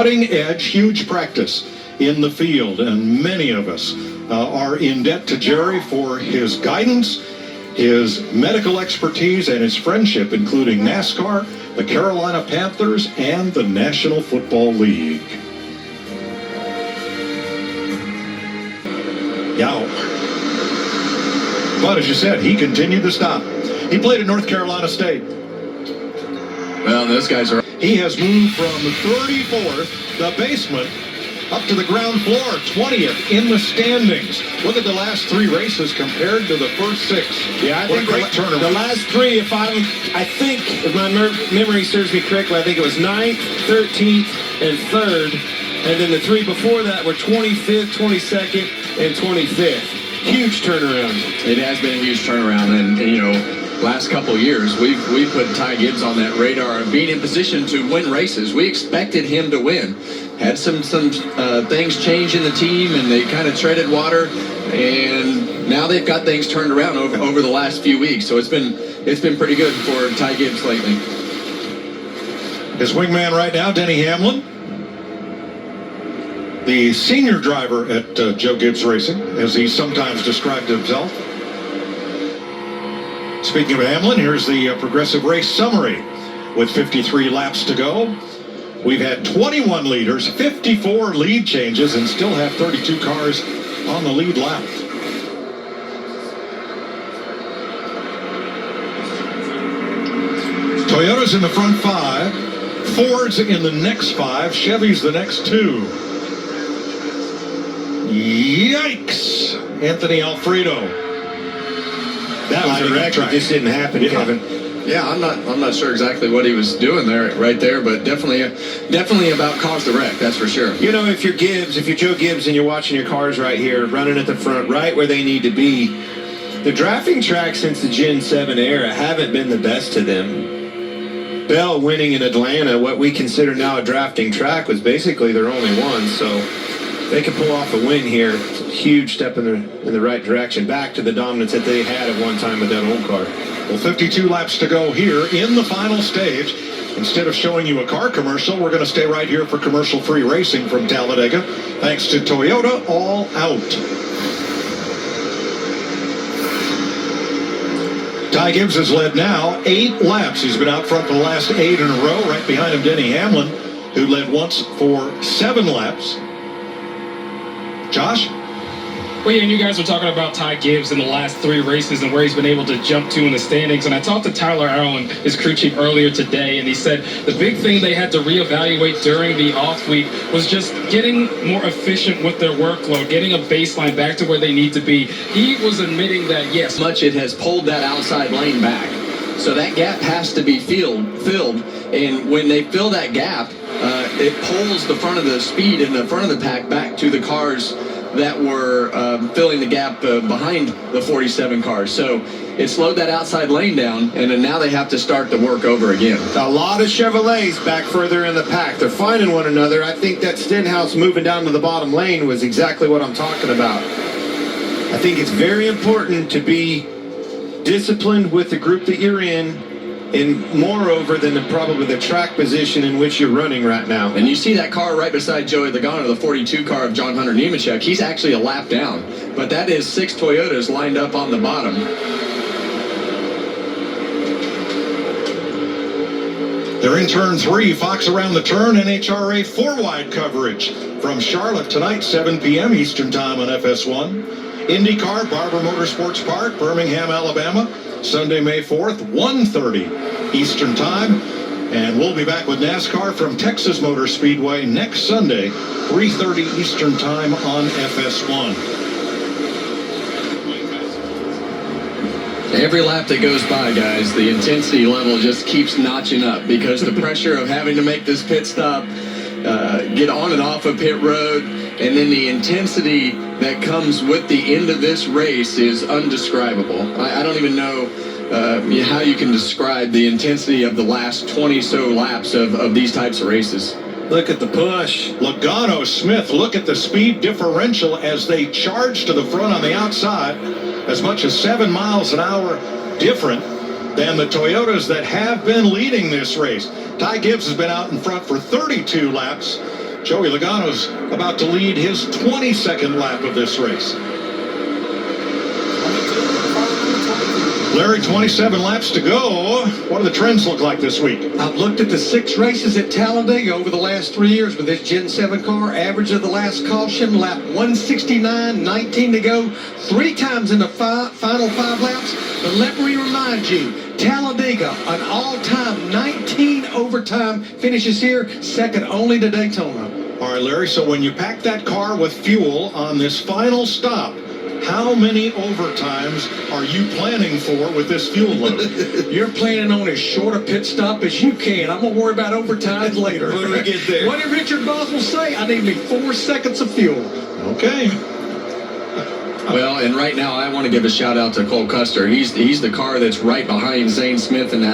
cutting-edge, huge practice in the field, and many of us are in debt to Jerry for his guidance, his medical expertise, and his friendship, including NASCAR, the Carolina Panthers, and the National Football League. Yow. But as you said, he continued to stop. He played at North Carolina State. Well, those guys are... He has moved from 34th, the basement, up to the ground floor, 20th in the standings. Look at the last three races compared to the first six. Yeah, I think great turnaround. The last three, I think, if my memory serves me correctly, I think it was 9th, 13th, and 3rd. And then the three before that were 25th, 22nd, and 25th. Huge turnaround. It has been a huge turnaround, and you know, last couple of years, we've put Ty Gibbs on that radar of being in position to win races. We expected him to win. Had some things change in the team, and they kind of treaded water, and now they've got things turned around over the last few weeks. So it's been pretty good for Ty Gibbs lately. His wingman right now, Denny Hamlin, the senior driver at Joe Gibbs Racing, as he sometimes described himself. Speaking of Hamlin, here's the progressive race summary. With 53 laps to go, we've had 21 leaders, 54 lead changes, and still have 32 cars on the lead lap. Toyota's in the front 5, Ford's in the next 5, Chevy's the next 2. Yikes! Anthony Alfredo. That was a wreck. It just didn't happen, Kevin. Yeah, I'm not sure exactly what he was doing there, right there, but definitely about caused the wreck. That's for sure. You know, if you're Joe Gibbs and you're watching your cars right here, running at the front, right where they need to be, the drafting tracks since the Gen 7 era haven't been the best to them. Bell winning in Atlanta, what we consider now a drafting track, was basically their only one. So they can pull off a win here. It's a huge step in the right direction, back to the dominance that they had at one time with that old car. Well, 52 laps to go here in the final stage. Instead of showing you a car commercial, we're going to stay right here for commercial-free racing from Talladega. Thanks to Toyota, all out. Ty Gibbs has led now 8 laps. He's been out front for the last 8 in a row. Right behind him, Denny Hamlin, who led once for 7 laps. Josh? Well, yeah, and you guys were talking about Ty Gibbs in the last 3 races and where he's been able to jump to in the standings. And I talked to Tyler Allen, his crew chief, earlier today, and he said the big thing they had to reevaluate during the off week was just getting more efficient with their workload, getting a baseline back to where they need to be. He was admitting that, yes. Much it has pulled that outside lane back. So that gap has to be filled. And when they fill that gap, it pulls the front of the speed in the front of the pack back to the cars that were filling the gap behind the 47 cars. So it slowed that outside lane down, and then now they have to start the work over again. A lot of Chevrolets back further in the pack. They're finding one another. I think that Stenhouse moving down to the bottom lane was exactly what I'm talking about. I think it's very important to be disciplined with the group that you're in, and moreover than probably the track position in which you're running right now. And you see that car right beside Joey Logano, the 42 car of John Hunter Nemechek. He's actually a lap down, but that is 6 Toyotas lined up on the bottom. They're in turn 3. Fox around the turn, NHRA 4-wide coverage from Charlotte tonight, 7 p.m. Eastern Time on FS1. IndyCar, Barber Motorsports Park, Birmingham, Alabama, Sunday, May 4th, 1:30 Eastern Time. And we'll be back with NASCAR from Texas Motor Speedway next Sunday, 3:30 Eastern Time on FS1. Every lap that goes by, guys, the intensity level just keeps notching up because the pressure of having to make this pit stop, get on and off of pit road, and then the intensity that comes with the end of this race is undescribable. I don't even know how you can describe the intensity of the last 20-so laps of these types of races. Look at the push. Logano, Smith, look at the speed differential as they charge to the front on the outside, as much as 7 miles an hour different than the Toyotas that have been leading this race. Ty Gibbs has been out in front for 32 laps. Joey Logano's about to lead his 22nd lap of this race. Larry, 27 laps to go. What do the trends look like this week? I've looked at the 6 races at Talladega over the last 3 years with this Gen 7 car. Average of the last caution, lap 169, 19 to go. 3 times in the final 5 laps. But let me remind you, Talladega, an all-time 19 overtime finishes here, second only to Daytona. All right, Larry, so when you pack that car with fuel on this final stop, how many overtimes are you planning for with this fuel load? You're planning on as short a pit stop as you can. I'm going to worry about overtime later. When we get there. What did Richard Boss will say? I need me 4 seconds of fuel. Okay. Well, and right now I want to give a shout out to Cole Custer. He's the car that's right behind Zane Smith in that